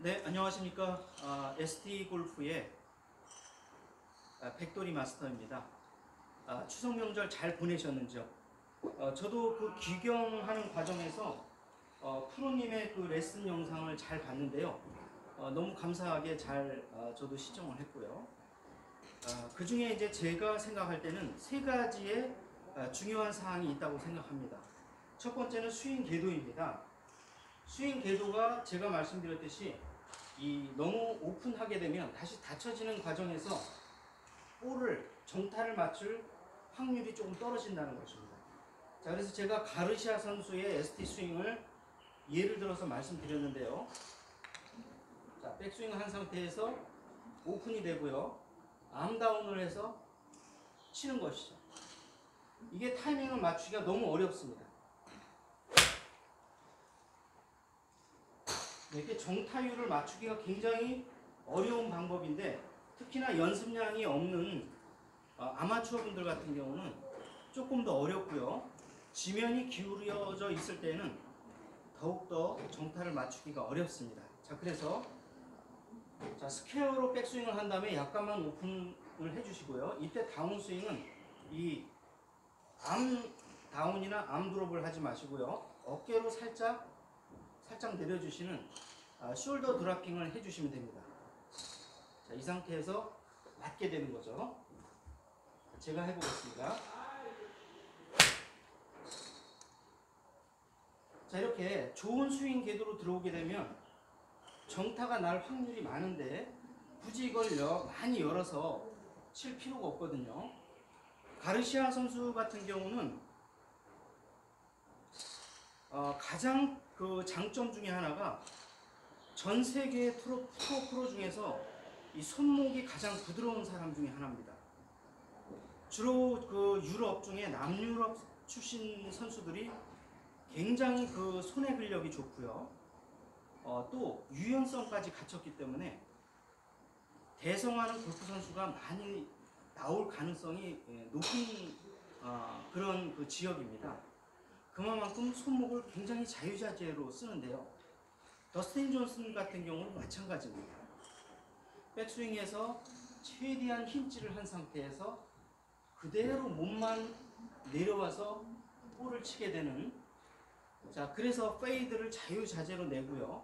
네, 안녕하십니까. ST 골프의 백돌이 마스터입니다. 추석 명절 잘 보내셨는지요? 저도 그 귀경하는 과정에서 프로님의 그 레슨 영상을 잘 봤는데요. 너무 감사하게 잘 저도 시청을 했고요. 그 중에 이제 제가 생각할 때는 세 가지의 중요한 사항이 있다고 생각합니다. 첫 번째는 스윙 궤도입니다. 스윙 궤도가 제가 말씀드렸듯이 너무 오픈하게 되면 다시 닫혀지는 과정에서 볼을 정타를 맞출 확률이 조금 떨어진다는 것입니다. 자, 그래서 제가 가르시아 선수의 ST 스윙을 예를 들어서 말씀드렸는데요. 자, 백스윙을 한 상태에서 오픈이 되고요. 암다운을 해서 치는 것이죠. 이게 타이밍을 맞추기가 너무 어렵습니다. 이렇게 정타율을 맞추기가 굉장히 어려운 방법인데, 특히나 연습량이 없는 아마추어 분들 같은 경우는 조금 더 어렵고요. 지면이 기울어져 있을 때는 더욱더 정타를 맞추기가 어렵습니다. 자, 그래서 스퀘어로 백스윙을 한 다음에 약간만 오픈을 해주시고요. 이때 다운스윙은 이 암 다운이나 암 드롭을 하지 마시고요. 어깨로 살짝 내려주시는 숄더 드라핑을 해주시면 됩니다. 자, 이 상태에서 맞게 되는 거죠. 제가 해보겠습니다. 자, 이렇게 좋은 스윙 궤도로 들어오게 되면 정타가 날 확률이 많은데 굳이 이걸 많이 열어서 칠 필요가 없거든요. 가르시아 선수 같은 경우는 가장 그 장점 중에 하나가 전 세계 프로 중에서 이 손목이 가장 부드러운 사람 중에 하나입니다. 주로 그 유럽 중에 남유럽 출신 선수들이 굉장히 그 손의 근력이 좋고요. 또 유연성까지 갖췄기 때문에 대성하는 골프 선수가 많이 나올 가능성이 높은 그런 그 지역입니다. 그만큼 손목을 굉장히 자유자재로 쓰는데요. 더스틴 존슨 같은 경우는 마찬가지입니다. 백스윙에서 최대한 힘질을 한 상태에서 그대로 몸만 내려와서 볼을 치게 되는, 자, 그래서 페이드를 자유자재로 내고요.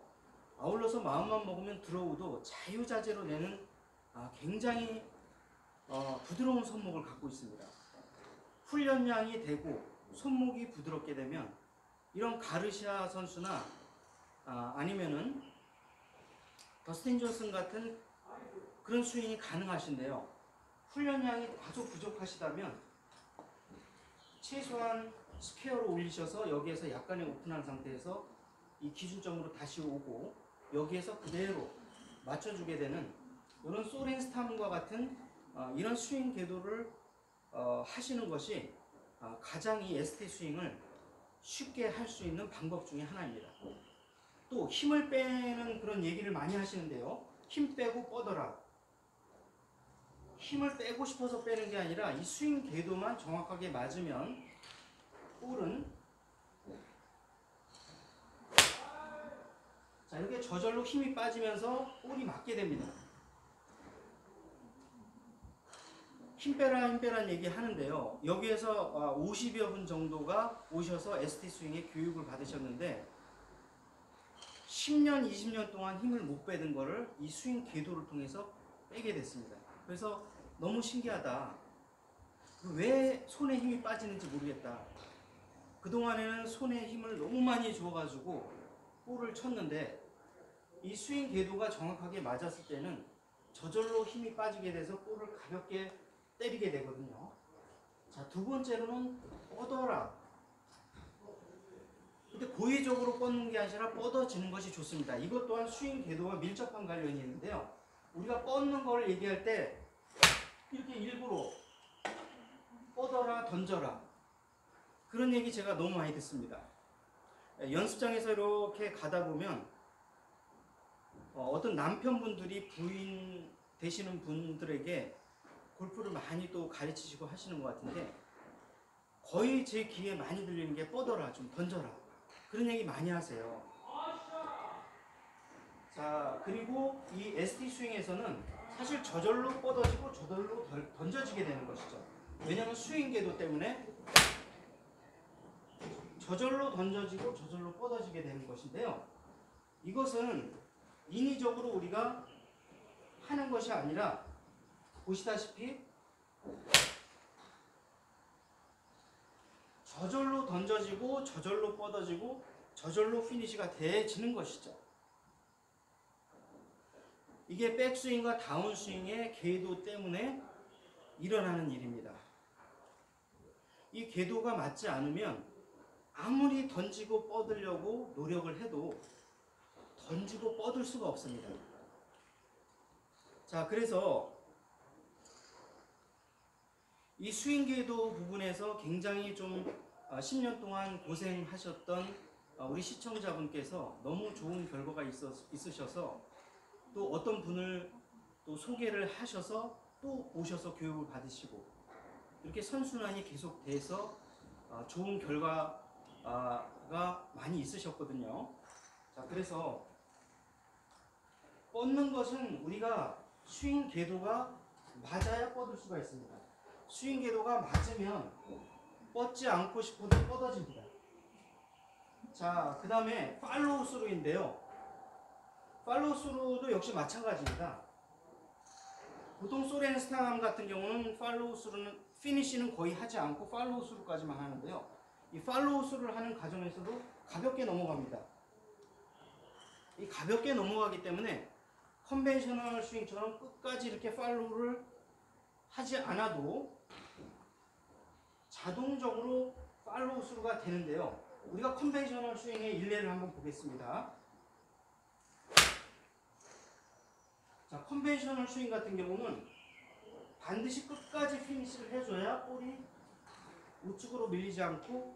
아울러서 마음만 먹으면 드로우도 자유자재로 내는 굉장히 부드러운 손목을 갖고 있습니다. 훈련량이 되고 손목이 부드럽게 되면 이런 가르시아 선수나 아니면은 더스틴 존슨 같은 그런 스윙이 가능하신데요. 훈련량이 다소 부족하시다면 최소한 스퀘어로 올리셔서 여기에서 약간의 오픈한 상태에서 이 기준점으로 다시 오고 여기에서 그대로 맞춰주게 되는 이런 소렌스탐과 같은 이런 스윙 궤도를 하시는 것이 가장 이 ST 스윙을 쉽게 할 수 있는 방법 중에 하나입니다. 또 힘을 빼는 그런 얘기를 많이 하시는데요. 힘 빼고 뻗어라. 힘을 빼고 싶어서 빼는 게 아니라 이 스윙 궤도만 정확하게 맞으면 볼은 자, 이렇게 저절로 힘이 빠지면서 볼이 맞게 됩니다. 힘 빼라는 얘기 하는데요. 여기에서 50여 분 정도가 오셔서 ST 스윙의 교육을 받으셨는데 10년, 20년 동안 힘을 못 빼던 거를 이 스윙 궤도를 통해서 빼게 됐습니다. 그래서 너무 신기하다. 왜 손에 힘이 빠지는지 모르겠다. 그동안에는 손에 힘을 너무 많이 줘가지고 볼을 쳤는데 이 스윙 궤도가 정확하게 맞았을 때는 저절로 힘이 빠지게 돼서 볼을 가볍게 때리게 되거든요. 자, 두 번째로는 뻗어라. 근데 고의적으로 뻗는 게 아니라 뻗어지는 것이 좋습니다. 이것 또한 스윙 궤도와 밀접한 관련이 있는데요. 우리가 뻗는 걸 얘기할 때 이렇게 일부러 뻗어라, 던져라, 그런 얘기 제가 너무 많이 듣습니다. 연습장에서 이렇게 가다 보면 어떤 남편분들이 부인 되시는 분들에게 골프를 많이 또 가르치시고 하시는 것 같은데 거의 제 귀에 많이 들리는 게 뻗어라, 좀 던져라, 그런 얘기 많이 하세요. 자, 그리고 이 ST 스윙에서는 사실 저절로 뻗어지고 저절로 던져지게 되는 것이죠. 왜냐하면 스윙 궤도 때문에 저절로 던져지고 저절로 뻗어지게 되는 것인데요. 이것은 인위적으로 우리가 하는 것이 아니라 보시다시피 저절로 던져지고 저절로 뻗어지고 저절로 피니시가 돼지는 것이죠. 이게 백스윙과 다운스윙의 궤도 때문에 일어나는 일입니다. 이 궤도가 맞지 않으면 아무리 던지고 뻗으려고 노력을 해도 던지고 뻗을 수가 없습니다. 자, 그래서 이 스윙 궤도 부분에서 굉장히 좀 10년 동안 고생하셨던 우리 시청자분께서 너무 좋은 결과가 있으셔서 또 어떤 분을 또 소개를 하셔서 또 오셔서 교육을 받으시고 이렇게 선순환이 계속돼서 좋은 결과가 많이 있으셨거든요. 자, 그래서 뻗는 것은 우리가 스윙 궤도가 맞아야 뻗을 수가 있습니다. 스윙 궤도가 맞으면 뻗지 않고 싶어도 뻗어집니다. 자, 그 다음에 팔로우 스루인데요. 팔로우 스루도 역시 마찬가지입니다. 보통 소렌스탐 같은 경우는 팔로우 스루는 피니시는 거의 하지 않고 팔로우 스루까지만 하는데요. 이 팔로우 스루를 하는 과정에서도 가볍게 넘어갑니다. 이 가볍게 넘어가기 때문에 컨벤셔널 스윙처럼 끝까지 이렇게 팔로우를 하지 않아도 자동적으로 팔로우 스루가 되는데요. 우리가 컨벤셔널 스윙의 일례를 한번 보겠습니다. 자, 컨벤셔널 스윙 같은 경우는 반드시 끝까지 피니시를 해줘야 볼이 우측으로 밀리지 않고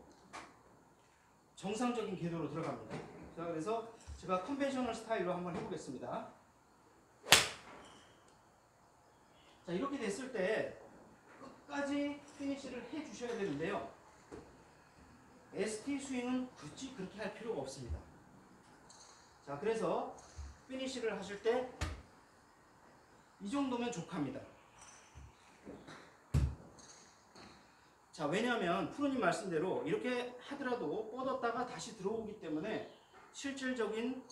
정상적인 궤도로 들어갑니다. 자, 그래서 제가 컨벤셔널 스타일로 한번 해보겠습니다. 자, 이렇게 됐을 때 끝까지 피니시를 해주셔야 되는데요. ST 스윙은 굳이 그렇게 할 필요가 없습니다. 자, 그래서 피니시를 하실 때 이 정도면 족합니다. 자, 왜냐하면 프로님 말씀대로 이렇게 하더라도 뻗었다가 다시 들어오기 때문에 실질적인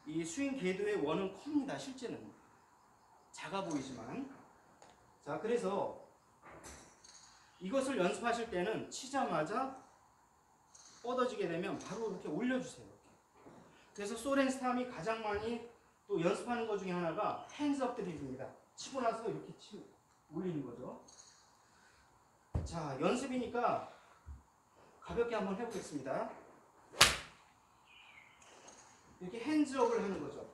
이 스윙 궤도의 원은 큽니다. 실제는 작아 보이지만. 자, 그래서 이것을 연습하실 때는 치자마자 뻗어지게 되면 바로 이렇게 올려주세요. 이렇게. 그래서 소렌스탐이 가장 많이 또 연습하는 것 중에 하나가 핸즈업 드립입니다. 치고 나서 이렇게 올리는 거죠. 자, 연습이니까 가볍게 한번 해보겠습니다. 이렇게 핸즈업을 하는 거죠.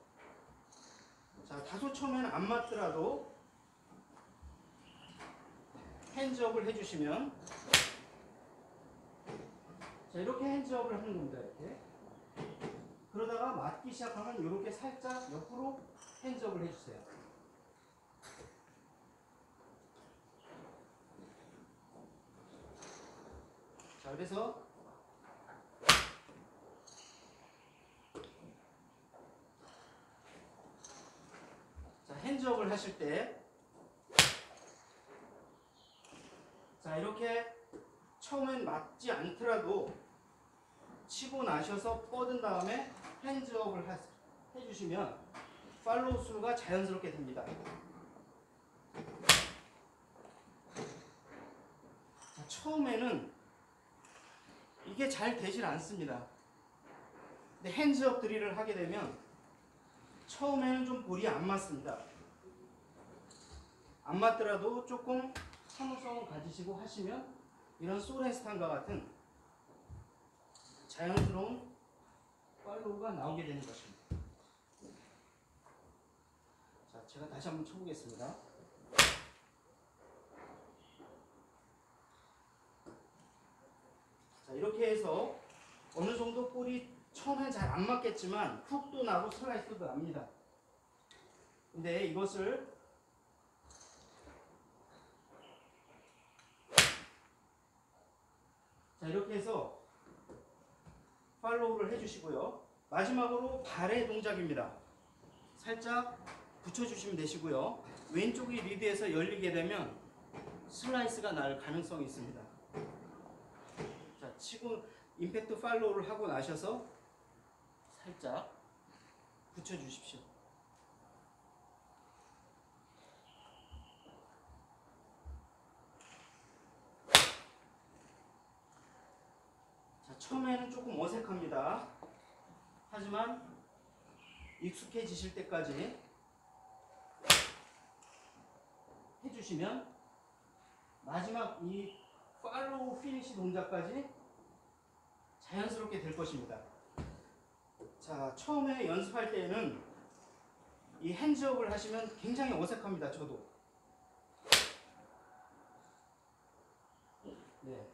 자, 다소 처음에는 안 맞더라도 핸즈업을 해주시면, 자, 이렇게 핸즈업을 하는 겁니다. 이렇게. 그러다가 맞기 시작하면 이렇게 살짝 옆으로 핸즈업을 해주세요. 자, 그래서 자, 핸즈업을 하실 때, 자, 이렇게 처음엔 맞지 않더라도 치고 나셔서 뻗은 다음에 핸즈업을 해주시면 팔로우 스루가 자연스럽게 됩니다. 자, 처음에는 이게 잘 되질 않습니다. 근데 핸즈업 드릴을 하게 되면 처음에는 좀 볼이 안 맞습니다. 안 맞더라도 조금 참을성을 가지시고 하시면 이런 소렌스탐과 같은 자연스러운 팔로우가 나오게 되는 것입니다. 자, 제가 다시 한번 쳐보겠습니다. 자, 이렇게 해서 어느 정도 볼이 처음엔 잘 안 맞겠지만 훅도 나고 슬라이스도 납니다. 근데 이것을 자, 이렇게 해서 팔로우를 해주시고요. 마지막으로 발의 동작입니다. 살짝 붙여주시면 되시고요. 왼쪽이 리드에서 열리게 되면 슬라이스가 날 가능성이 있습니다. 자, 치고 임팩트 팔로우를 하고 나셔서 살짝 붙여주십시오. 자, 처음에는 조금 어색합니다. 하지만 익숙해지실 때까지 해주시면 마지막 이 팔로우 피니시 동작까지 자연스럽게 될 것입니다. 자, 처음에 연습할 때는 이 핸즈업을 하시면 굉장히 어색합니다. 저도. 네.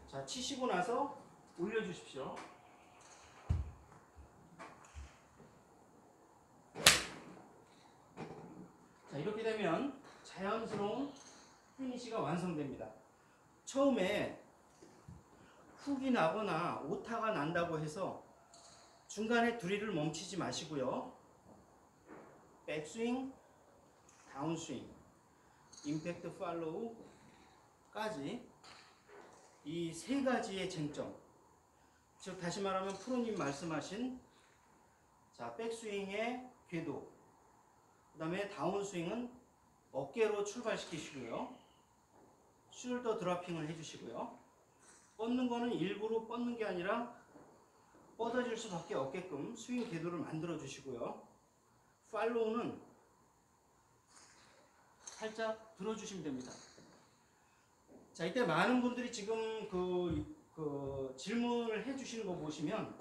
자, 치시고 나서 올려주십시오. 자, 이렇게 되면 자연스러운 피니시가 완성됩니다. 처음에 훅이 나거나 오타가 난다고 해서 중간에 드릴을 멈추지 마시고요. 백스윙, 다운스윙, 임팩트 팔로우까지 이 세 가지의 쟁점, 즉 다시 말하면 프로님 말씀하신 자, 백스윙의 궤도, 그 다음에 다운스윙은 어깨로 출발시키시고요. 숄더 드라핑을 해주시고요. 뻗는 거는 일부러 뻗는 게 아니라 뻗어질 수밖에 없게끔 스윙 궤도를 만들어 주시고요. 팔로우는 살짝 들어주시면 됩니다. 자, 이때 많은 분들이 지금 그 질문을 해주시는 거 보시면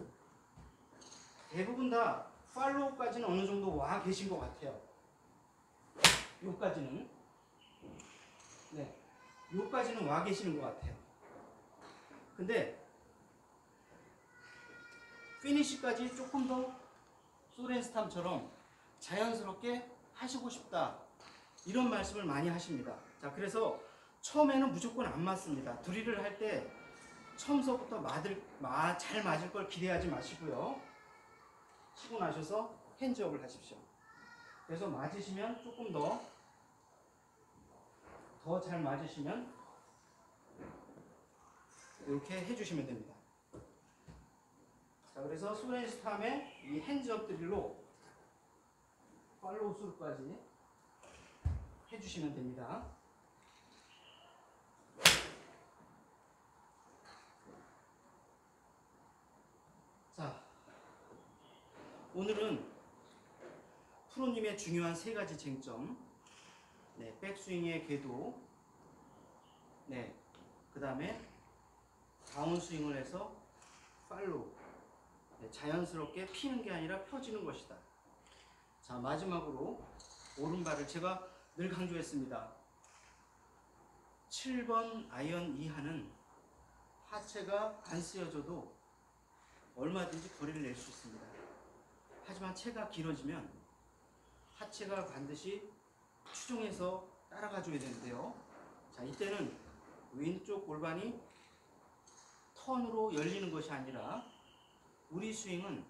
대부분 다 팔로우까지는 어느 정도 와 계신 것 같아요. 요까지는. 네. 요까지는 와 계시는 것 같아요. 근데 피니시까지 조금 더 소렌스탐처럼 자연스럽게 하시고 싶다, 이런 말씀을 많이 하십니다. 자, 그래서 처음에는 무조건 안 맞습니다. 드릴을 할 때 처음서부터 잘 맞을 걸 기대하지 마시고요. 치고 나셔서 핸즈업을 하십시오. 그래서 맞으시면 조금 더 잘 맞으시면 이렇게 해주시면 됩니다. 자, 그래서 소렌스탐의 이 핸즈업 드릴로 팔로우 스루까지 해주시면 됩니다. 자, 오늘은 프로님의 중요한 세 가지 쟁점, 네, 백스윙의 궤도, 네, 그 다음에 다운스윙을 해서 팔로우, 네, 자연스럽게 피는 게 아니라 펴지는 것이다. 자, 마지막으로 오른발을 제가 늘 강조했습니다. 7번 아이언 이하는 하체가 안 쓰여져도 얼마든지 거리를 낼 수 있습니다. 하지만 채가 길어지면 하체가 반드시 추종해서 따라가 줘야 되는데요. 자, 이때는 왼쪽 골반이 턴으로 열리는 것이 아니라 우리 스윙은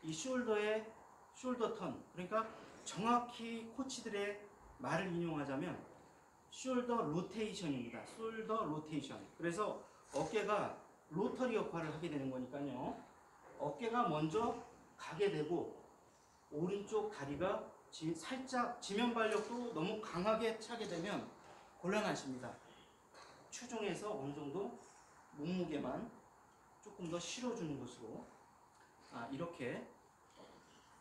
이 숄더의 숄더 턴, 그러니까 정확히 코치들의 말을 인용하자면 숄더 로테이션입니다. 숄더 로테이션. 그래서 어깨가 로터리 역할을 하게 되는 거니까요. 어깨가 먼저 가게 되고 오른쪽 다리가 살짝 지면 발력도 너무 강하게 차게 되면 곤란하십니다. 추종해서 어느 정도 몸무게만 조금 더 실어주는 것으로 이렇게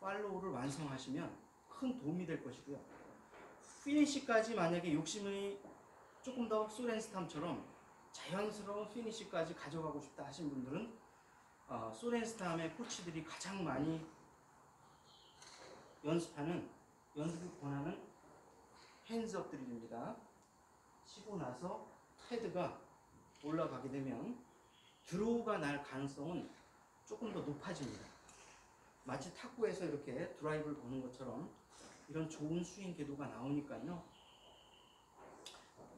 팔로우를 완성하시면 큰 도움이 될 것이고요. 피니시까지 만약에 욕심이 조금 더 소렌스탐처럼 자연스러운 피니시까지 가져가고 싶다 하신 분들은 소렌스탐의 코치들이 가장 많이 연습을 권하는 핸즈업 드릴입니다. 치고 나서 헤드가 올라가게 되면 드로우가 날 가능성은 조금 더 높아집니다. 마치 탁구에서 이렇게 드라이브를 보는 것처럼 이런 좋은 스윙 궤도가 나오니까요.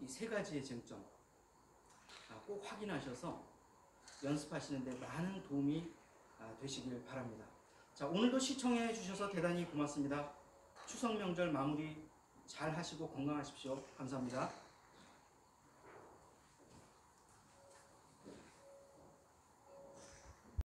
이 세 가지의 쟁점 꼭 확인하셔서 연습하시는데 많은 도움이 되시길 바랍니다. 자, 오늘도 시청해 주셔서 대단히 고맙습니다. 추석 명절 마무리 잘 하시고 건강하십시오. 감사합니다.